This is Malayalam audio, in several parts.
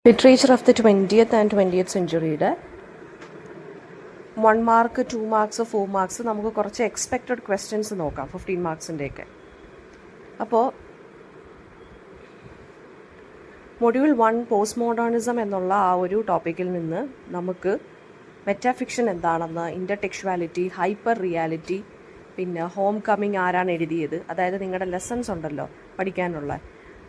Literature of the 20th and 20th സെഞ്ച്വറിയുടെ 1 mark 2 marks 4 marks നമുക്ക് കുറച്ച് എക്സ്പെക്റ്റഡ് ക്വസ്റ്റ്യൻസ് നോക്കാം 15 മാർക്സിൻ്റെയൊക്കെ. അപ്പോൾ മൊഡ്യൂൾ 1 പോസ്റ്റ് മോഡേണിസം എന്നുള്ള ആ ഒരു ടോപ്പിക്കിൽ നിന്ന് നമുക്ക് മെറ്റാഫിക്ഷൻ എന്താണെന്ന്, ഇൻ്റർടെക്ച്വാലിറ്റി, ഹൈപ്പർ റിയാലിറ്റി, പിന്നെ ഹോം കമ്മിങ് ആരാണ് എഴുതിയത്, അതായത് നിങ്ങളുടെ ലെസൺസ് ഉണ്ടല്ലോ പഠിക്കാനുള്ള,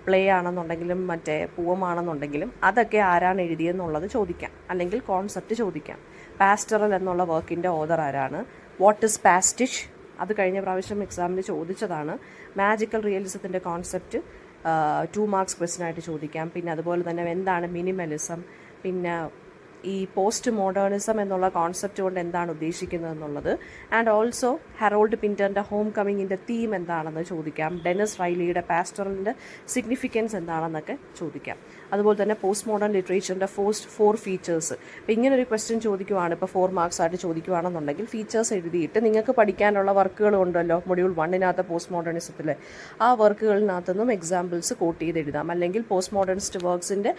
പ്ലേ ആണെന്നുണ്ടെങ്കിലും മറ്റേ പൂവമാണെന്നുണ്ടെങ്കിലും അതൊക്കെ ആരാണ് എഴുതിയെന്നുള്ളത് ചോദിക്കാം, അല്ലെങ്കിൽ കോൺസെപ്റ്റ് ചോദിക്കാം. പാസ്റ്ററൽ എന്നുള്ള വർക്കിൻ്റെ ഓതർ ആരാണ്, വാട്ട് ഇസ് പാസ്റ്റിഷ്, അത് കഴിഞ്ഞ പ്രാവശ്യം എക്സാമിന് ചോദിച്ചതാണ്. മാജിക്കൽ റിയലിസത്തിൻ്റെ കോൺസെപ്റ്റ് 2 മാർക്സ് ക്വസ്റ്റ്യനായിട്ട് ചോദിക്കാം. പിന്നെ അതുപോലെ തന്നെ എന്താണ് മിനിമലിസം, പിന്നെ ഈ പോസ്റ്റ് മോഡേണിസം എന്നുള്ള കോൺസെപ്റ്റ് കൊണ്ട് എന്താണ് ഉദ്ദേശിക്കുന്നത് എന്നുള്ളത്, ആൻഡ് ഓൾസോ ഹെറോൾഡ് പിൻറ്ററിൻ്റെ ഹോം കമ്മിങ്ങിൻ്റെ തീം എന്താണെന്ന് ചോദിക്കാം. ഡെനിസ് റൈലിയുടെ പാസ്റ്ററലിൻ്റെ സിഗ്നിഫിക്കൻസ് എന്താണെന്നൊക്കെ ചോദിക്കാം. അതുപോലെ തന്നെ പോസ്റ്റ് മോഡേൺ ലിറ്ററേച്ചറിൻ്റെ 4 ഫീച്ചേഴ്സ്. അപ്പോൾ ഇങ്ങനൊരു ക്വസ്റ്റ്യൻ ചോദിക്കുവാണ്, ഇപ്പോൾ 4 മാർക്സ് ആയിട്ട് ചോദിക്കുവാണെന്നുണ്ടെങ്കിൽ ഫീച്ചേഴ്സ് എഴുതിയിട്ട് നിങ്ങൾക്ക് പഠിക്കാനുള്ള വർക്കുകൾ ഉണ്ടല്ലോ മൊഡ്യൂൾ 1 പോസ്റ്റ് മോഡേണിസത്തിൽ, ആ വർക്കുകളിനകത്തു നിന്നും എക്സാമ്പിൾസ് കോട്ട് ചെയ്ത് എഴുതാം. അല്ലെങ്കിൽ പോസ്റ്റ് മോഡേണിസ്റ്റ് വർക്ക്സിൻ്റെ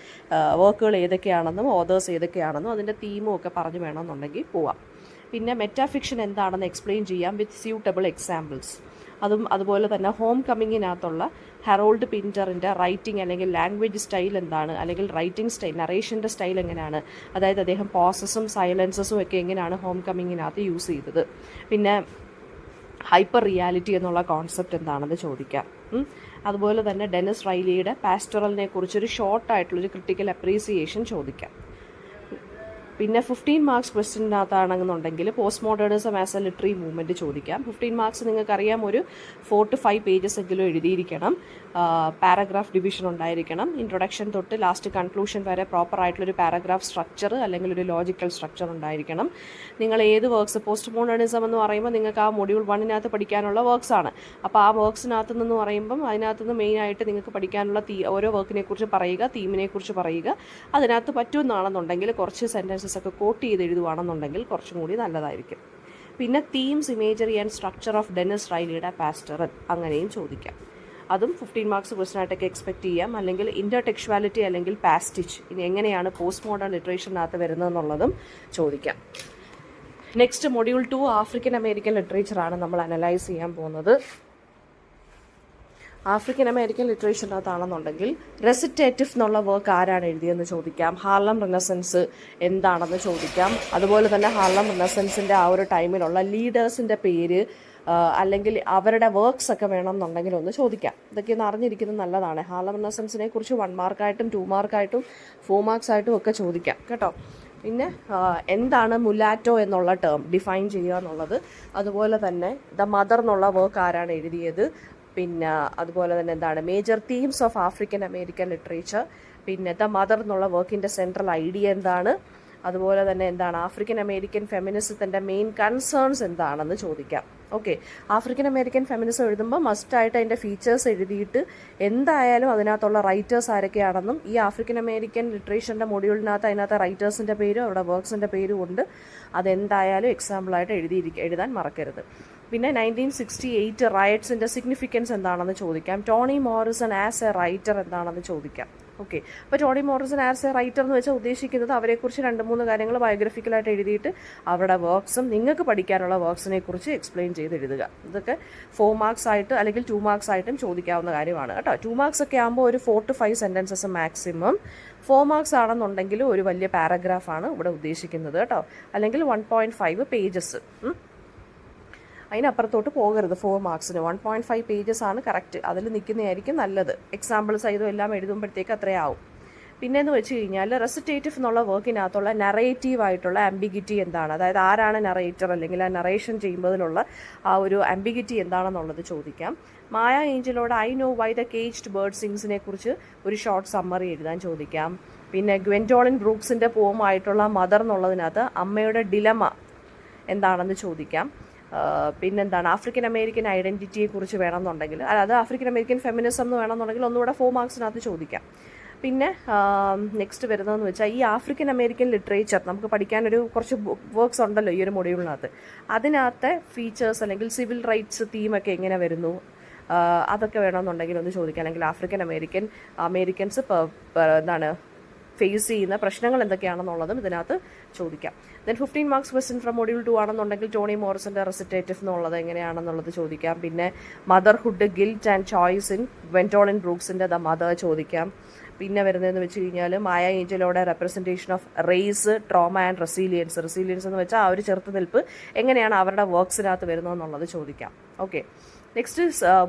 വർക്കുകൾ ഏതൊക്കെയാണെന്നും ഓതേഴ്സ് ഏതൊക്കെയാണെന്നും അതിൻ്റെ തീമും ഒക്കെ പറഞ്ഞു വേണമെന്നുണ്ടെങ്കിൽ പോവാം. പിന്നെ മെറ്റാഫിക്ഷൻ എന്താണെന്ന് എക്സ്പ്ലെയിൻ ചെയ്യാം വിത്ത് സ്യൂട്ടബിൾ എക്സാമ്പിൾസ്. അതുപോലെ തന്നെ ഹോം കമ്മിങ്ങിനകത്തുള്ള ഹെറോൾഡ് പിൻറ്ററിൻ്റെ റൈറ്റിംഗ് അല്ലെങ്കിൽ ലാംഗ്വേജ് സ്റ്റൈൽ എന്താണ്, അല്ലെങ്കിൽ റൈറ്റിംഗ് സ്റ്റൈൽ, നറേഷൻ്റെ സ്റ്റൈൽ എങ്ങനെയാണ്, അതായത് അദ്ദേഹം പോസസും സൈലൻസസും ഒക്കെ എങ്ങനെയാണ് ഹോം കമ്മിങ്ങിനകത്ത് യൂസ് ചെയ്തത്. പിന്നെ ഹൈപ്പർ റിയാലിറ്റി എന്നുള്ള കോൺസെപ്റ്റ് എന്താണെന്ന് ചോദിക്കാം. അതുപോലെ തന്നെ ഡെനിസ് റൈലിയുടെ പാസ്റ്ററലിനെ കുറിച്ചൊരു ഷോർട്ടായിട്ടുള്ളൊരു ക്രിട്ടിക്കൽ അപ്രീസിയേഷൻ ചോദിക്കാം. പിന്നെ 15 മാർക്സ് ക്വസ്റ്റ്യനകത്താണെന്നുണ്ടെങ്കിൽ post modernism as a literary movement ചോദിക്കാം. 15 മാർക്സ് നിങ്ങൾക്കറിയാം, ഒരു 4 to 5 പേജസ് എങ്കിലും എഴുതിയിരിക്കണം. പാരഗ്രാഫ് ഡിവിഷൻ ഉണ്ടായിരിക്കണം. ഇൻട്രൊഡക്ഷൻ തൊട്ട് ലാസ്റ്റ് കൺക്ലൂഷൻ വരെ പ്രോപ്പർ ആയിട്ടുള്ളൊരു പാരഗ്രാഫ് സ്ട്രക്ചർ അല്ലെങ്കിൽ ഒരു ലോജിക്കൽ സ്ട്രക്ചർ ഉണ്ടായിരിക്കണം. നിങ്ങൾ ഏത് വർക്ക്സ്, പോസ്റ്റ് മോഡേണിസം എന്ന് പറയുമ്പോൾ നിങ്ങൾക്ക് ആ മൊഡ്യൂൾ 1 പഠിക്കാനുള്ള വർക്ക്സ് ആണ്. അപ്പോൾ ആ വർക്ക്സിനകത്ത് നിന്ന് പറയുമ്പം അതിനകത്ത് നിന്ന് മെയിനായിട്ട് നിങ്ങൾക്ക് പഠിക്കാനുള്ള ഓരോ വർക്കിനെ കുറിച്ച് പറയുക, തീമിനെ കുറിച്ച് പറയുക. അതിനകത്ത് പറ്റുമെന്നാണെന്നുണ്ടെങ്കിൽ കുറച്ച് സെൻറ്റൻസസ് ഒക്കെ കോട്ട് ചെയ്ത് എഴുതുവാണെന്നുണ്ടെങ്കിൽ കുറച്ചും കൂടി നല്ലതായിരിക്കും. പിന്നെ themes, imagery and structure of Denise റൈലിയുടെ പാസ്റ്ററൽ, അങ്ങനെയും ചോദിക്കാം. അതും 15 മാർക്സ് ക്വസ്റ്റ്യനായിട്ടൊക്കെ എക്സ്പെക്ട് ചെയ്യാം. അല്ലെങ്കിൽ ഇൻ്റർടെക്ച്വാലിറ്റി അല്ലെങ്കിൽ പാസ്റ്റിച്ച്, ഇനി എങ്ങനെയാണ് പോസ്റ്റ് മോഡേൺ ലിറ്ററേച്ചറിനകത്ത് വരുന്നതെന്നുള്ളതും ചോദിക്കാം. നെക്സ്റ്റ് മൊഡ്യൂൾ 2 ആഫ്രിക്കൻ അമേരിക്കൻ ലിറ്ററേച്ചറാണ് നമ്മൾ അനലൈസ് ചെയ്യാൻ പോകുന്നത്. ആഫ്രിക്കൻ അമേരിക്കൻ ലിറ്ററേച്ചറിനകത്താണെന്നുണ്ടെങ്കിൽ റെസിറ്റേറ്റീവ് എന്നുള്ള വർക്ക് ആരാണ് എഴുതിയെന്ന് ചോദിക്കാം. ഹാർലം റിനസൻസ് എന്താണെന്ന് ചോദിക്കാം. അതുപോലെ തന്നെ ഹാർലം റിനസൻസിൻ്റെ ആ ഒരു ടൈമിലുള്ള ലീഡേഴ്സിൻ്റെ പേര് അല്ലെങ്കിൽ അവരുടെ വർക്ക്സ് ഒക്കെ വേണമെന്നുണ്ടെങ്കിൽ ഒന്ന് ചോദിക്കാം. ഇതൊക്കെ ഒന്ന് അറിഞ്ഞിരിക്കുന്നത് നല്ലതാണ്. ഹാർലം റിനസൻസിനെ കുറിച്ച് 1 മാർക്കായിട്ടും 2 മാർക്കായിട്ടും 4 മാർക്സ് ആയിട്ടും ഒക്കെ ചോദിക്കാം കേട്ടോ. പിന്നെ എന്താണ് മുലാറ്റോ എന്നുള്ള ടേം ഡിഫൈൻ ചെയ്യുക എന്നുള്ളത്. അതുപോലെ തന്നെ ദ മദർ എന്നുള്ള വർക്ക് ആരാണ് എഴുതിയത്. പിന്നെ അതുപോലെ തന്നെ എന്താണ് major themes of African American literature. പിന്നെ ദ മദർ എന്നുള്ള വർക്കിൻ്റെ സെൻട്രൽ ഐഡിയ എന്താണ്. അതുപോലെ തന്നെ എന്താണ് ആഫ്രിക്കൻ അമേരിക്കൻ ഫെമിനിസത്തിൻ്റെ മെയിൻ കൺസേൺസ് എന്താണെന്ന് ചോദിക്കാം. ഓക്കെ, ആഫ്രിക്കൻ അമേരിക്കൻ ഫെമിനിസം എഴുതുമ്പോൾ മസ്റ്റായിട്ട് അതിൻ്റെ ഫീച്ചേഴ്സ് എഴുതിയിട്ട് എന്തായാലും അതിനകത്തുള്ള റൈറ്റേഴ്സ് ആരൊക്കെയാണെന്നും, ഈ ആഫ്രിക്കൻ അമേരിക്കൻ ലിറ്ററേച്ചറിൻ്റെ മൊഡ്യൂളിനകത്ത് അതിനകത്ത് റൈറ്റേഴ്സിൻ്റെ പേരും അവിടെ വർക്ക്സിൻ്റെ പേരും ഉണ്ട്. അതെന്തായാലും എക്സാമ്പിളായിട്ട് എഴുതാൻ മറക്കരുത്. പിന്നെ 1968 റയറ്റ്സിൻ്റെ സിഗ്നിഫിക്കൻസ് എന്താണെന്ന് ചോദിക്കാം. Tony Morrison as A writer എന്താണെന്ന് ചോദിക്കാം. ഓക്കെ, അപ്പോൾ Tony Morrison as A writer എന്ന് വെച്ചാൽ ഉദ്ദേശിക്കുന്നത് അവരെക്കുറിച്ച് 2-3 കാര്യങ്ങൾ ബയോഗ്രഫിക്കലായിട്ട് എഴുതിയിട്ട് അവരുടെ വർക്ക്സും നിങ്ങൾക്ക് പഠിക്കാനുള്ള വർക്ക്സിനെ കുറിച്ച് എക്സ്പ്ലെയിൻ ചെയ്ത് എഴുതുക. ഇതൊക്കെ 4 മാർക്സ് ആയിട്ട് അല്ലെങ്കിൽ 2 മാർക്സ് ആയിട്ടും ചോദിക്കാവുന്ന കാര്യമാണ് കേട്ടോ. 2 മാർക്സ് ഒക്കെ ആകുമ്പോൾ ഒരു 4 to 5 സെൻറ്റൻസസ് മാക്സിമം. 4 മാർക്സ് ആണെന്നുണ്ടെങ്കിൽ ഒരു വലിയ പാരഗ്രാഫാണ് ഇവിടെ ഉദ്ദേശിക്കുന്നത് കേട്ടോ. അല്ലെങ്കിൽ 1.5 പേജസ്, അതിനപ്പുറത്തോട്ട് പോകരുത്. 4 മാർക്സിന് 1.5 പേജസ് ആണ് കറക്റ്റ്. അതിൽ നിൽക്കുന്നതായിരിക്കും നല്ലത്. എക്സാമ്പിൾ സഹിതം എല്ലാം എഴുതുമ്പോഴത്തേക്ക് അത്രയാവും. പിന്നെയെന്ന് വെച്ച് കഴിഞ്ഞാൽ റെസിറ്റേറ്റീവ് എന്നുള്ള വർക്കിനകത്തുള്ള നറേറ്റീവ് ആയിട്ടുള്ള ആംബിഗിറ്റി എന്താണ്, അതായത് ആരാണ് നറേറ്റർ അല്ലെങ്കിൽ ആ നറേഷൻ ചെയ്യുന്നതിനുള്ള ആ ഒരു ആംബിഗിറ്റി എന്താണെന്നുള്ളത് ചോദിക്കാം. മായ ഏഞ്ചലോട് I know why the caged bird സിങ്സിനെ കുറിച്ച് ഒരു ഷോർട്ട് സമ്മറി എഴുതാൻ ചോദിക്കാം. പിന്നെ ഗ്വെൻഡോളിൻ ബ്രൂക്സിൻ്റെ പോമായിട്ടുള്ള മദർ എന്നുള്ളതിനകത്ത് അമ്മയുടെ ഡിലമ എന്താണെന്ന് ചോദിക്കാം. പിന്നെന്താണ് ആഫ്രിക്കൻ അമേരിക്കൻ ഐഡൻറ്റിറ്റിയെ കുറിച്ച് വേണമെന്നുണ്ടെങ്കിൽ, അത് ആഫ്രിക്കൻ അമേരിക്കൻ ഫെമിനിസം എന്ന് വേണമെന്നുണ്ടെങ്കിൽ ഒന്നുകൂടെ 4 മാർക്സിനകത്ത് ചോദിക്കാം. പിന്നെ നെക്സ്റ്റ് വരുന്നതെന്ന് വെച്ചാൽ ഈ ആഫ്രിക്കൻ അമേരിക്കൻ ലിറ്ററേച്ചർ നമുക്ക് പഠിക്കാനൊരു കുറച്ച് വർക്ക്സ് ഉണ്ടല്ലോ ഈ ഒരു മൊഡ്യൂളിനകത്ത്. അതിനകത്തെ ഫീച്ചേഴ്സ് അല്ലെങ്കിൽ സിവിൽ റൈറ്റ്സ് തീമൊക്കെ എങ്ങനെ വരുന്നു, അതൊക്കെ വേണമെന്നുണ്ടെങ്കിൽ ഒന്ന് ചോദിക്കാം. അല്ലെങ്കിൽ ആഫ്രിക്കൻ അമേരിക്കൻസ് എന്താണ് ഫേസ് ചെയ്യുന്ന പ്രശ്നങ്ങൾ എന്തൊക്കെയാണെന്നുള്ളതും ഇതിനകത്ത് ചോദിക്കാം. Then 15 marks question from module 2 ആണെന്നുണ്ടെങ്കിൽ ടോണി മോറിസന്റെ റെസിറ്റേറ്റീവ് എന്നുള്ളത് എങ്ങനെയാണെന്നുള്ളത് ചോദിക്കാം. പിന്നെ motherhood, guilt and choice in Gwendolyn ബ്രൂക്സിന്റെ ദ മദർ ചോദിക്കാം. പിന്നെ വരുന്നതെന്ന് വെച്ച് കഴിഞ്ഞാൽ മായ ഏഞ്ചലോടെ representation of race, trauma and resilience. Resilience എന്ന് വെച്ചാൽ ആ ഒരു ചെറുത്തുനിൽപ്പ് എങ്ങനെയാണ് അവരുടെ വർക്ക്സിനകത്ത് വരുന്നതെന്നുള്ളത് ചോദിക്കാം. Okay, next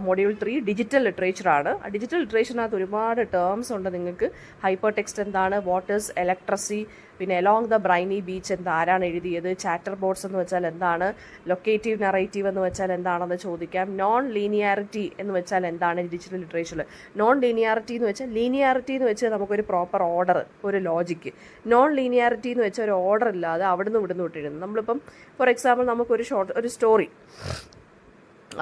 module 3 digital literature ആണ്. ഡിജിറ്റൽ ലിറ്ററേച്ചറിനകത്ത് ഒരുപാട് ടേംസ് ഉണ്ട് നിങ്ങൾക്ക്. ഹൈപ്പർ ടെക്സ്റ്റ് എന്താണ്, വാട്ട് ഈസ് ഇലക്ട്രസി, പിന്നെ അലോങ് ദ ബ്രൈനി ബീച്ച് ആരാണ് എഴുതിയത്, ചാറ്റർ ബോർഡ്സ് എന്ന് വെച്ചാൽ എന്താണ്, ലൊക്കേറ്റീവ് നറേറ്റീവ് എന്ന് വെച്ചാൽ എന്താണെന്ന് ചോദിക്കാം. നോൺ ലീനിയാരിറ്റി എന്ന് വെച്ചാൽ എന്താണ് ഡിജിറ്റൽ ലിറ്ററേച്ചറിൽ. നോൺ ലീനിയാരിറ്റി എന്ന് വെച്ചാൽ, ലീനിയാരിറ്റി എന്ന് വെച്ചാൽ നമുക്കൊരു പ്രോപ്പർ ഓർഡർ, ഒരു ലോജിക്ക്. നോൺ ലീനിയാരിറ്റി എന്ന് വെച്ചാൽ ഒരു ഓർഡർ ഇല്ലാതെ അവിടുന്ന് വിട്ടെഴുതുന്നു. നമ്മളിപ്പം ഫോർ എക്സാമ്പിൾ നമുക്കൊരു ഒരു സ്റ്റോറി,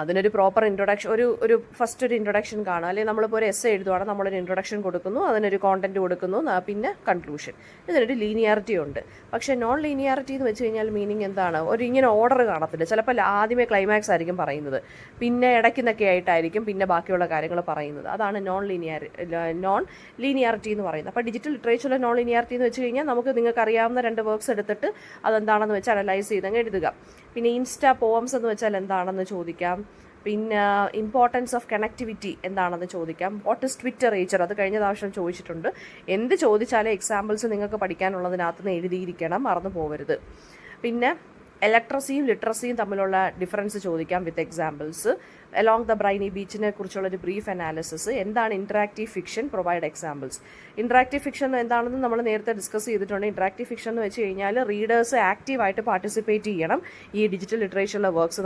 അതിനൊരു പ്രോപ്പർ ഇൻട്രൊഡക്ഷൻ, ഒരു ഫസ്റ്റ് ഒരു ഇൻട്രൊഡക്ഷൻ കാണും. അല്ലെങ്കിൽ നമ്മളിപ്പോൾ ഒരു എസ്സേ എഴുതുവാണെങ്കിൽ നമ്മളൊരു ഇൻട്രൊഡക്ഷൻ കൊടുക്കുന്നു, അതിനൊരു കോണ്ടന്റ് കൊടുക്കുന്നു, പിന്നെ കൺക്ലൂഷൻ. ഇതിനൊരു ലീനിയാരിറ്റി ഉണ്ട്. പക്ഷേ നോൺ ലീനിയാരിറ്റി എന്ന് വെച്ച് കഴിഞ്ഞാൽ മീനിങ് എന്താണ്, ഇങ്ങനെ ഓർഡർ കാണത്തില്ല. ചിലപ്പോൾ ആദ്യമേ ക്ലൈമാക്സ് ആയിരിക്കും പറയുന്നത്, പിന്നെ ഇടയ്ക്കുന്നൊക്കെ ആയിട്ടായിരിക്കും പിന്നെ ബാക്കിയുള്ള കാര്യങ്ങൾ പറയുന്നത്. അതാണ് നോൺ ലീനിയാരിറ്റി എന്ന് പറയുന്നത്. അപ്പോൾ ഡിജിറ്റൽ ലിറ്ററേച്ചറിലെ നോൺ ലീനിയാരിറ്റി എന്ന് വെച്ച് കഴിഞ്ഞാൽ നിങ്ങൾക്ക് അറിയാവുന്ന 2 വർക്ക്സ് എടുത്തിട്ട് അതെന്താണെന്ന് വെച്ച് അനലൈസ് ചെയ്തങ്ങ് എഴുതുക. പിന്നെ ഇൻസ്റ്റാ പോംസ് എന്ന് വെച്ചാൽ എന്താണെന്ന് ചോദിക്കാം. പിന്നെ ഇമ്പോർട്ടൻസ് ഓഫ് കണക്ടിവിറ്റി എന്താണെന്ന് ചോദിക്കാം. വാട്ട് ഇസ് ട്വിറ്റർ ഏച്ചർ, അത് കഴിഞ്ഞ പ്രാവശ്യം ചോദിച്ചിട്ടുണ്ട്. എന്ത് ചോദിച്ചാലും എക്സാമ്പിൾസ് നിങ്ങൾക്ക് പഠിക്കാനുള്ളതിനകത്ത് നിന്ന് എഴുതിയിരിക്കണം, മറന്നു പോകരുത്. പിന്നെ ഇലക്ട്രസിയും ലിറ്ററസിയും തമ്മിലുള്ള ഡിഫറൻസ് ചോദിക്കാം with examples. Along the briny ബീച്ചിനെ കുറിച്ചുള്ളൊരു ബ്രീഫ് അനാലിസിസ്. എന്താണ് interactive fiction, provide examples. Interactive fiction എന്താണെന്ന് നമ്മൾ നേരത്തെ ഡിസ്കസ് ചെയ്തിട്ടുണ്ട്. ഇൻറ്ററാക്റ്റീവ് ഫിക്ഷൻ എന്ന് വെച്ച് കഴിഞ്ഞാൽ റീഡേഴ്സ് ആക്റ്റീവായിട്ട് പാർട്ടിസിപ്പേറ്റ് ചെയ്യണം ഈ ഡിജിറ്റൽ ലിറ്ററേച്ചറിലെ വർക്ക്സ്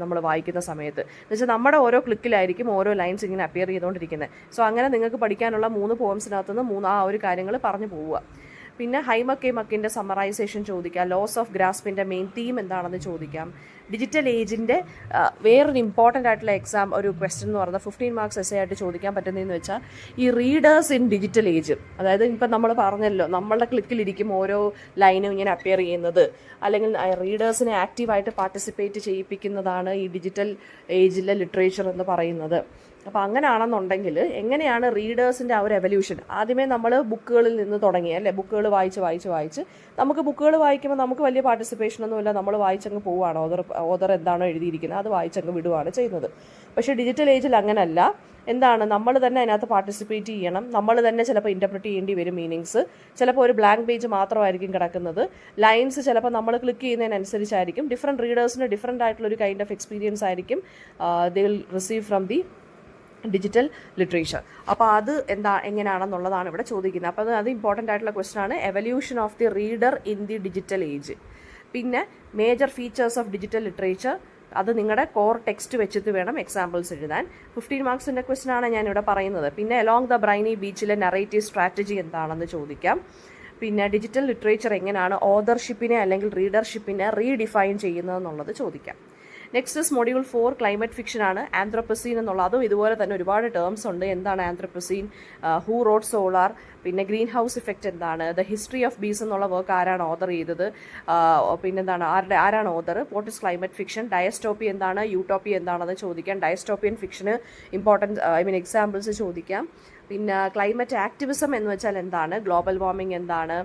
നമ്മൾ വായിക്കുന്ന സമയത്ത്. എന്ന് വെച്ചാൽ നമ്മുടെ ഓരോ ക്ലിക്കിലായിരിക്കും ഓരോ ലൈൻസ് ഇങ്ങനെ അപ്പിയർ ചെയ്തുകൊണ്ടിരിക്കുന്നത്. സോ അങ്ങനെ നിങ്ങൾക്ക് പഠിക്കാനുള്ള 3 പോംസിനകത്തുനിന്ന് ആ ഒരു കാര്യങ്ങൾ പറഞ്ഞു പോവുക. പിന്നെ ഹൈമക് മക്കിൻ്റെ സമ്മറൈസേഷൻ ചോദിക്കാം. ലോസ് ഓഫ് ഗ്രാസ്പിൻ്റെ മെയിൻ തീം എന്താണെന്ന് ചോദിക്കാം. ഡിജിറ്റൽ ഏജിൻ്റെ വേറൊരു ഇമ്പോർട്ടൻ്റ് ആയിട്ടുള്ള ഒരു ക്വസ്റ്റ്യൻ എന്ന് പറയുന്നത് 15 മാർക്സ് എസ്സേ ആയിട്ട് ചോദിക്കാൻ പറ്റുന്നതെന്ന് വെച്ചാൽ ഈ റീഡേഴ്സ് ഇൻ ഡിജിറ്റൽ ഏജ്. അതായത് ഇപ്പം നമ്മൾ പറഞ്ഞല്ലോ, നമ്മളുടെ ക്ലിക്കിലിരിക്കും ഓരോ ലൈനും ഇങ്ങനെ അപ്പിയർ ചെയ്യുന്നത്, അല്ലെങ്കിൽ റീഡേഴ്സിനെ ആക്റ്റീവായിട്ട് പാർട്ടിസിപ്പേറ്റ് ചെയ്യിപ്പിക്കുന്നതാണ് ഈ ഡിജിറ്റൽ ഏജിലെ ലിറ്ററേച്ചർ എന്ന് പറയുന്നത്. അപ്പോൾ അങ്ങനെയാണെന്നുണ്ടെങ്കിൽ എങ്ങനെയാണ് റീഡേഴ്സിൻ്റെ ആ ഒരു എവല്യൂഷൻ. ആദ്യമേ നമ്മൾ ബുക്കുകളിൽ നിന്ന് തുടങ്ങി അല്ലേ, ബുക്കുകൾ വായിച്ച് നമുക്ക് ബുക്കുകൾ വായിക്കുമ്പോൾ നമുക്ക് വലിയ പാർട്ടിസിപ്പേഷനൊന്നുമില്ല, നമ്മൾ വായിച്ചങ്ങ് പോവുകയാണ്. ഓതർ എന്താണോ എഴുതിയിരിക്കുന്നത് അത് വായിച്ചങ്ങ് വിടുകയാണ് ചെയ്യുന്നത്. പക്ഷേ ഡിജിറ്റൽ ഏജിൽ അങ്ങനല്ല. എന്താണ്, നമ്മൾ തന്നെ അതിനകത്ത് പാർട്ടിസിപ്പേറ്റ് ചെയ്യണം. നമ്മൾ തന്നെ ചിലപ്പോൾ ഇൻ്റർപ്രറ്റ് ചെയ്യേണ്ടി വരും മീനിങ്സ്. ചിലപ്പോൾ ഒരു ബ്ലാങ്ക് പേജ് മാത്രമായിരിക്കും കിടക്കുന്നത്. ലൈൻസ് ചിലപ്പോൾ നമ്മൾ ക്ലിക്ക് ചെയ്യുന്നതിനനുസരിച്ചായിരിക്കും. ഡിഫറെൻറ്റ് റീഡേഴ്സിന് ഡിഫറെൻ്റ് ആയിട്ടുള്ളൊരു കൈൻഡ് ഓഫ് എക്സ്പീരിയൻസ് ആയിരിക്കും they will receive from the digital literature. അപ്പോൾ അത് എങ്ങനെയാണെന്നുള്ളതാണ് ഇവിടെ ചോദിക്കുന്നത്. അപ്പോൾ അത് ഇമ്പോർട്ടൻ്റ് ആയിട്ടുള്ള ക്വസ്റ്റൻ ആണ്. Evolution of the reader in the digital age. പിന്നെ major features of digital literature, അത് നിങ്ങളുടെ കോർ ടെക്സ്റ്റ് വെച്ചിട്ട് വേണം എക്സാമ്പിൾസ് എഴുതാൻ. 15 മാർക്സിൻ്റെ ക്വസ്റ്റൻ ആണ് ഞാനിവിടെ പറയുന്നത്. പിന്നെ അലോങ് ദ ബ്രൈനി ബീച്ചിലെ നറേറ്റീവ് സ്ട്രാറ്റജി എന്താണെന്ന് ചോദിക്കാം. പിന്നെ ഡിജിറ്റൽ ലിറ്ററേച്ചർ എങ്ങനെയാണ് ഓതർഷിപ്പിനെ അല്ലെങ്കിൽ റീഡർഷിപ്പിനെ റീഡിഫൈൻ ചെയ്യുന്നതെന്നുള്ളത് ചോദിക്കാം. Next is module 4 climate fiction ആണ്. ആന്ത്രോപ്പസീൻ എന്നുള്ള അതും ഇതുപോലെ തന്നെ ഒരുപാട് ടേംസ് ഉണ്ട്. എന്താണ് ആന്ത്രോപ്പസീൻ, ഹൂ റോട്ട് സോളാർ, പിന്നെ ഗ്രീൻ ഹൗസ് ഇഫക്റ്റ് എന്താണ്, ദ ഹിസ്റ്ററി ഓഫ് ബീസ് എന്നുള്ള വർക്ക് ആരാണ് ഓതർ ചെയ്തത്, പിന്നെന്താണ് ആരാണ് author, what is climate fiction, dystopia എന്താണ്, യൂട്ടോപ്പി എന്താണെന്ന് ചോദിക്കാം. ഡയസ്റ്റോപ്പിയൻ ഫിക്ഷന് എക്സാമ്പിൾസ് ചോദിക്കാം. പിന്നെ ക്ലൈമറ്റ് ആക്ടിവിസം എന്ന് വെച്ചാൽ എന്താണ്, ഗ്ലോബൽ വാർമിംഗ് എന്താണ്,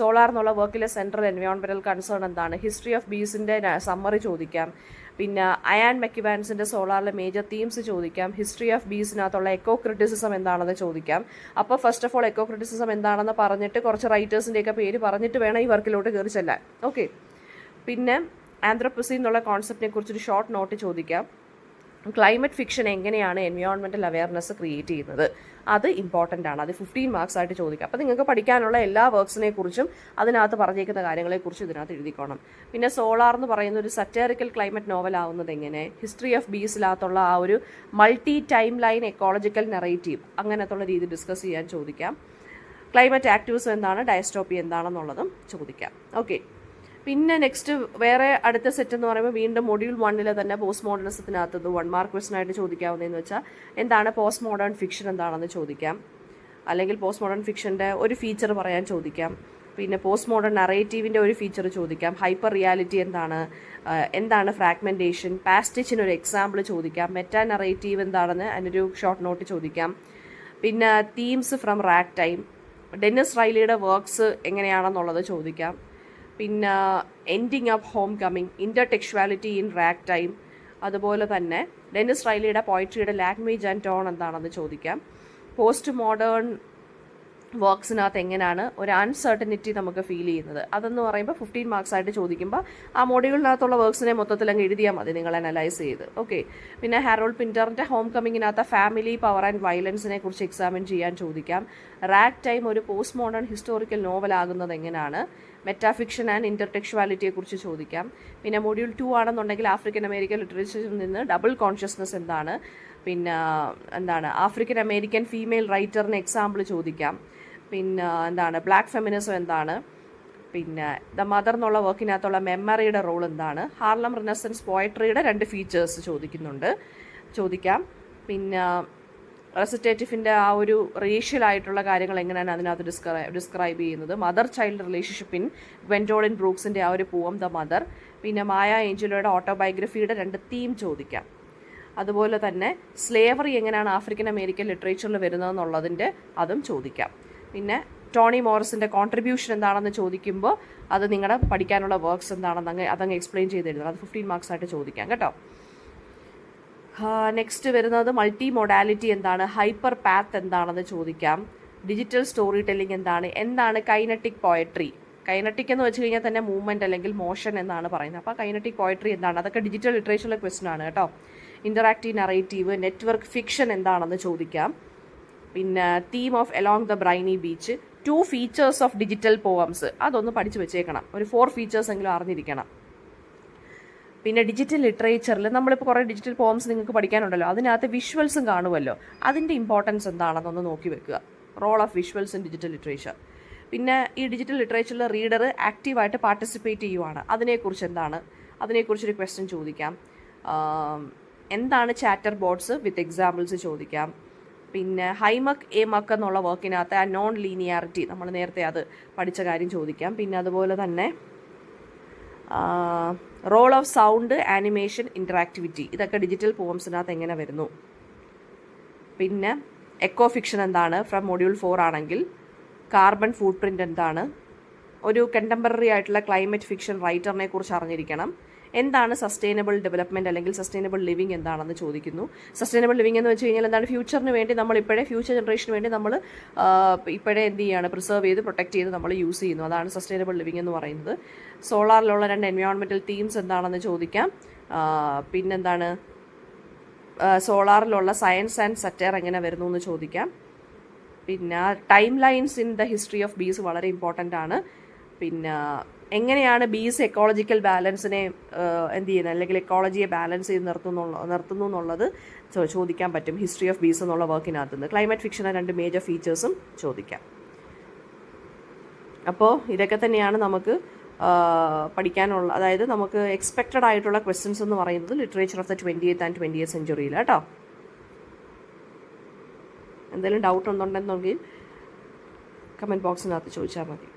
സോളാർ എന്നുള്ള വർക്കിലെ സെൻട്രൽ എൻവയോൺമെൻറ്റൽ കൺസേൺ എന്താണ്, ഹിസ്റ്ററി ഓഫ് ബീസിൻ്റെ സമ്മറി ചോദിക്കാം. പിന്നെ അയാൻ മെക്കിവാൻസിൻ്റെ സോളാറിലെ മേജർ തീംസ് ചോദിക്കാം. ഹിസ്റ്ററി ഓഫ് ബീസിനകത്തുള്ള എക്കോ ക്രിറ്റിസിസം എന്താണെന്ന് ചോദിക്കാം. അപ്പോൾ first of all eco criticism എന്താണെന്ന് പറഞ്ഞിട്ട് കുറച്ച് റൈറ്റേഴ്സിൻ്റെയൊക്കെ പേര് പറഞ്ഞിട്ട് വേണം ഈ വർക്കിലോട്ട് കയറി ചെല്ലാൻ. ഓക്കെ, പിന്നെ ആന്ത്രോപ്പസീൻ എന്നുള്ള കോൺസെപ്റ്റിനെ കുറിച്ചൊരു ഷോർട്ട് നോട്ട് ചോദിക്കാം. ക്ലൈമറ്റ് ഫിക്ഷൻ എങ്ങനെയാണ് എൻവയോൺമെൻറ്റൽ അവയർനെസ് ക്രിയേറ്റ് ചെയ്യുന്നത്, അത് ഇമ്പോർട്ടൻ്റ് ആണ്. അത് 15 മാർക്സ് ആയിട്ട് ചോദിക്കാം. അപ്പോൾ നിങ്ങൾക്ക് പഠിക്കാനുള്ള എല്ലാ വർക്ക്സിനെ കുറിച്ചും അതിനകത്ത് പറഞ്ഞേക്കുന്ന കാര്യങ്ങളെക്കുറിച്ചും ഇതിനകത്ത് എഴുതിക്കോണം. പിന്നെ സോളാർ എന്ന് പറയുന്ന ഒരു സറ്ററിക്കൽ ക്ലൈമറ്റ് നോവൽ ആവുന്നത് എങ്ങനെ, ഹിസ്റ്ററി ഓഫ് ബീസിനകത്തുള്ള ആ ഒരു multi time line ecological narrative അങ്ങനത്തുള്ള രീതി ഡിസ്കസ് ചെയ്യാൻ ചോദിക്കാം. ക്ലൈമറ്റ് ആക്ടിവിസം എന്താണ്, ഡയസ്റ്റോപ്പി എന്താണെന്നുള്ളതും ചോദിക്കാം. ഓക്കെ, പിന്നെ നെക്സ്റ്റ് വേറെ അടുത്ത സെറ്റ് എന്ന് പറയുമ്പോൾ വീണ്ടും മൊഡ്യൂൾ 1 തന്നെ പോസ്റ്റ് മോഡേണിസത്തിനകത്തത് 1 മാർക്ക് ക്വസ്റ്റൻ ആയിട്ട് ചോദിക്കാവുന്നതെന്ന് വെച്ചാൽ എന്താണ് പോസ്റ്റ് മോഡേൺ ഫിക്ഷൻ എന്താണെന്ന് ചോദിക്കാം. അല്ലെങ്കിൽ പോസ്റ്റ് മോഡേൺ ഫിക്ഷൻ്റെ ഒരു ഫീച്ചർ പറയാൻ ചോദിക്കാം. പിന്നെ പോസ്റ്റ് മോഡേൺ നറേറ്റീവിൻ്റെ ഒരു ഫീച്ചർ ചോദിക്കാം. ഹൈപ്പർ റിയാലിറ്റി എന്താണ് ഫ്രാഗ്മെൻറ്റേഷൻ, പാസ്റ്റിച്ചിനൊരു എക്സാമ്പിൾ ചോദിക്കാം. മെറ്റാ നറേറ്റീവ് എന്താണെന്ന് അതിനൊരു ഷോർട്ട് നോട്ട് ചോദിക്കാം. പിന്നെ themes from Ragtime, Dennis റൈലിയുടെ വർക്ക്സ് എങ്ങനെയാണെന്നുള്ളത് ചോദിക്കാം. പിന്നെ ending of home coming, intertextuality in Ragtime, അതുപോലെ തന്നെ ഡെന്നിസ് റൈലിയുടെ പോയിട്രിയുടെ ലാംഗ്വേജ് ആൻഡ് ടോൺ എന്താണെന്ന് ചോദിക്കാം. പോസ്റ്റ് മോഡേൺ വർക്ക്സിനകത്ത് എങ്ങനെയാണ് ഒരു അൺസർട്ടനിറ്റി നമുക്ക് ഫീൽ ചെയ്യുന്നത്, അതെന്ന് പറയുമ്പോൾ 15 മാർക്സ് ആയിട്ട് ചോദിക്കുമ്പോൾ ആ മോഡ്യൂളിനകത്തുള്ള വർക്ക്സിനെ മൊത്തത്തിൽ അങ്ങ് എഴുതിയാൽ മതി നിങ്ങൾ അനലൈസ് ചെയ്ത്. ഓക്കെ. പിന്നെ ഹാരോൾഡ് പിൻറ്ററിൻ്റെ ഹോം കമ്മിങ്ങിനകത്ത് ഫാമിലി, പവർ ആൻഡ് വയലൻസിനെ കുറിച്ച് എക്സാമിൻ ചെയ്യാൻ ചോദിക്കാം. റാഗ് ടൈം ഒരു പോസ്റ്റ് മോഡേൺ ഹിസ്റ്റോറിക്കൽ നോവൽ ആകുന്നത് എങ്ങനെയാണ്, മെറ്റാഫിക്ഷൻ ആൻഡ് ഇൻ്റർടെക്ച്വാലിറ്റിയെ കുറിച്ച് ചോദിക്കാം. പിന്നെ മൊഡ്യൂൾ 2 ആണെന്നുണ്ടെങ്കിൽ ആഫ്രിക്കൻ അമേരിക്കൻ ലിറ്ററേച്ചറിൽ നിന്ന് ഡബിൾ കോൺഷ്യസ്നസ് എന്താണ്, പിന്നെ ആഫ്രിക്കൻ അമേരിക്കൻ ഫീമെയിൽ റൈറ്ററിന് എക്സാമ്പിൾ ചോദിക്കാം. പിന്നെ ബ്ലാക്ക് ഫെമിനിസം എന്താണ്, പിന്നെ ദ മദർ എന്നുള്ള വർക്കിനകത്തുള്ള മെമ്മറിയുടെ റോൾ എന്താണ്, ഹാർലം റിനസൻസ് പോയട്രിയുടെ 2 ഫീച്ചേഴ്സ് ചോദിക്കാം. പിന്നെ റെസിറ്റേറ്റീവിൻ്റെ ആ ഒരു റേഷ്യലായിട്ടുള്ള കാര്യങ്ങൾ എങ്ങനെയാണ് അതിനകത്ത് ഡിസ്ക്രൈബ് ചെയ്യുന്നത്, മദർ ചൈൽഡ് റിലേഷൻഷിപ്പ് ഇൻ ഗ്വെൻഡോളിൻ ബ്രൂക്സിൻ്റെ ആ ഒരു പോം ദ മദർ, പിന്നെ മായ ഏഞ്ചലോയുടെ ഓട്ടോബയോഗ്രഫിയുടെ 2 തീം ചോദിക്കാം. അതുപോലെ തന്നെ സ്ലേവറി എങ്ങനെയാണ് ആഫ്രിക്കൻ അമേരിക്കൻ ലിറ്ററേച്ചറിൽ വരുന്നതെന്നുള്ളതിൻ്റെ അതും ചോദിക്കാം. പിന്നെ ടോണി മോറിസിൻ്റെ കോൺട്രിബ്യൂഷൻ എന്താണെന്ന് ചോദിക്കുമ്പോൾ അത് നിങ്ങളുടെ പഠിക്കാനുള്ള വർക്ക്സ് എന്താണെന്ന് അതങ്ങ് എക്സ്പ്ലെയിൻ ചെയ്ത് എഴുതണം. അത് 15 മാർക്സ് ആയിട്ട് ചോദിക്കാം കേട്ടോ. നെക്സ്റ്റ് വരുന്നത് മൾട്ടി മൊഡാലിറ്റി എന്താണ്, ഹൈപ്പർ പാത്ത് എന്താണെന്ന് ചോദിക്കാം. ഡിജിറ്റൽ സ്റ്റോറി ടെല്ലിംഗ് എന്താണ് കൈനറ്റിക് പോയട്രി. കൈനറ്റിക് എന്ന് വെച്ച് കഴിഞ്ഞാൽ തന്നെ മൂവ്മെൻറ്റ് അല്ലെങ്കിൽ മോഷൻ എന്നാണ് പറയുന്നത്. അപ്പോൾ കൈനറ്റിക് പോയട്രി എന്താണ്, അതൊക്കെ ഡിജിറ്റൽ ലിറ്ററേച്ചറിലെ ക്വസ്റ്റൻ ആണ് കേട്ടോ. ഇൻ്ററാക്റ്റീവ് നറേറ്റീവ്, നെറ്റ്വർക്ക് ഫിക്ഷൻ എന്താണെന്ന് ചോദിക്കാം. പിന്നെ theme of along the briny beach, 2 features of digital poems അതൊന്ന് പഠിച്ചു വെച്ചേക്കണം, ഒരു 4 ഫീച്ചേഴ്സ് എങ്കിലും അറിഞ്ഞിരിക്കണം. പിന്നെ ഡിജിറ്റൽ ലിറ്ററേച്ചറിൽ നമ്മളിപ്പോൾ കുറേ ഡിജിറ്റൽ പോവംസ് നിങ്ങൾക്ക് പഠിക്കാനുണ്ടല്ലോ, അതിനകത്ത് വിഷ്വൽസും കാണുമല്ലോ, അതിൻ്റെ ഇമ്പോർട്ടൻസ് എന്താണെന്നൊന്ന് നോക്കി വെക്കുക. Role of visuals in digital literature. പിന്നെ ഈ ഡിജിറ്റൽ ലിറ്ററേച്ചറിൽ റീഡർ ആക്റ്റീവായിട്ട് പാർട്ടിസിപ്പേറ്റ് ചെയ്യുവാണ്, അതിനെക്കുറിച്ചൊരു ക്വസ്റ്റ്യൻ ചോദിക്കാം. എന്താണ് ചാറ്റർ ബോർഡ്സ് വിത്ത് എക്സാമ്പിൾസ് ചോദിക്കാം. പിന്നെ ഹൈമക് എ മക്ക് എന്നുള്ള വർക്കിനകത്ത് ആ നോൺ ലീനിയാരിറ്റി നമ്മൾ നേരത്തെ അത് പഠിച്ച കാര്യം ചോദിക്കാം. പിന്നെ അതുപോലെ തന്നെ റോൾ ഓഫ് സൗണ്ട്, ആനിമേഷൻ, ഇൻറ്ററാക്ടിവിറ്റി ഇതൊക്കെ ഡിജിറ്റൽ പോംസിനകത്ത് എങ്ങനെ വരുന്നു. പിന്നെ എക്കോ ഫിക്ഷൻ എന്താണ് ഫ്രം മൊഡ്യൂൾ 4 ആണെങ്കിൽ, കാർബൺ ഫുട് പ്രിൻ്റ് എന്താണ്, ഒരു കണ്ടംപററി ആയിട്ടുള്ള ക്ലൈമറ്റ് ഫിക്ഷൻ റൈറ്ററിനെ കുറിച്ച് അറിഞ്ഞിരിക്കണം. എന്താണ് സസ്റ്റൈനബിൾ ഡെവലപ്മെൻറ്റ് അല്ലെങ്കിൽ സസ്റ്റൈനബിൾ ലിവിങ് എന്താണെന്ന് ചോദിക്കുന്നു. സസ്റ്റൈനബിൾ ലിവിങ് എന്ന് വെച്ച് കഴിഞ്ഞാൽ എന്താണ്, ഫ്യൂച്ചറിന് വേണ്ടി നമ്മൾ ഫ്യൂച്ചർ ജനറേഷന് വേണ്ടി നമ്മൾ ഇപ്പോഴേ എന്ത് ചെയ്യുകയാണ്, പ്രിസർവ് ചെയ്ത് പ്രൊട്ടക്റ്റ് ചെയ്ത് നമ്മൾ യൂസ് ചെയ്യുന്നു, അതാണ് സസ്റ്റൈനബിൾ ലിവിങ് എന്ന് പറയുന്നത്. സോളാറിലുള്ള 2 എൻവയോൺമെൻറ്റൽ തീംസ് എന്താണെന്ന് ചോദിക്കാം. പിന്നെന്താണ് സോളാറിലുള്ള സയൻസ് ആൻഡ് സറ്റയർ എങ്ങനെ വരുന്നു എന്ന് ചോദിക്കാം. പിന്നെ time lines in the history of bees വളരെ ഇമ്പോർട്ടൻ്റ് ആണ്. പിന്നെ എങ്ങനെയാണ് ബീസ് എക്കോളജിക്കൽ ബാലൻസിനെ എന്ത് ചെയ്യുന്നത്, അല്ലെങ്കിൽ എക്കോളജിയെ ബാലൻസ് ചെയ്ത് നിർത്തുന്നു എന്നുള്ളത് ചോദിക്കാൻ പറ്റും ഹിസ്റ്ററി ഓഫ് ബീസ് എന്നുള്ള വർക്കിനകത്ത് നിന്ന്. ക്ലൈമറ്റ് ഫിക്ഷനെ 2 മേജർ ഫീച്ചേഴ്സും ചോദിക്കാം. അപ്പോൾ ഇതൊക്കെ തന്നെയാണ് നമുക്ക് പഠിക്കാനുള്ള, അതായത് നമുക്ക് എക്സ്പെക്റ്റഡ് ആയിട്ടുള്ള ക്വസ്റ്റ്യൻസ് എന്ന് പറയുന്നത് literature of the 20th and 20th century കേട്ടോ. എന്തെങ്കിലും ഡൗട്ട് ഉണ്ടെന്നുണ്ടെങ്കിൽ കമൻറ്റ് ബോക്സിനകത്ത് ചോദിച്ചാൽ മതി.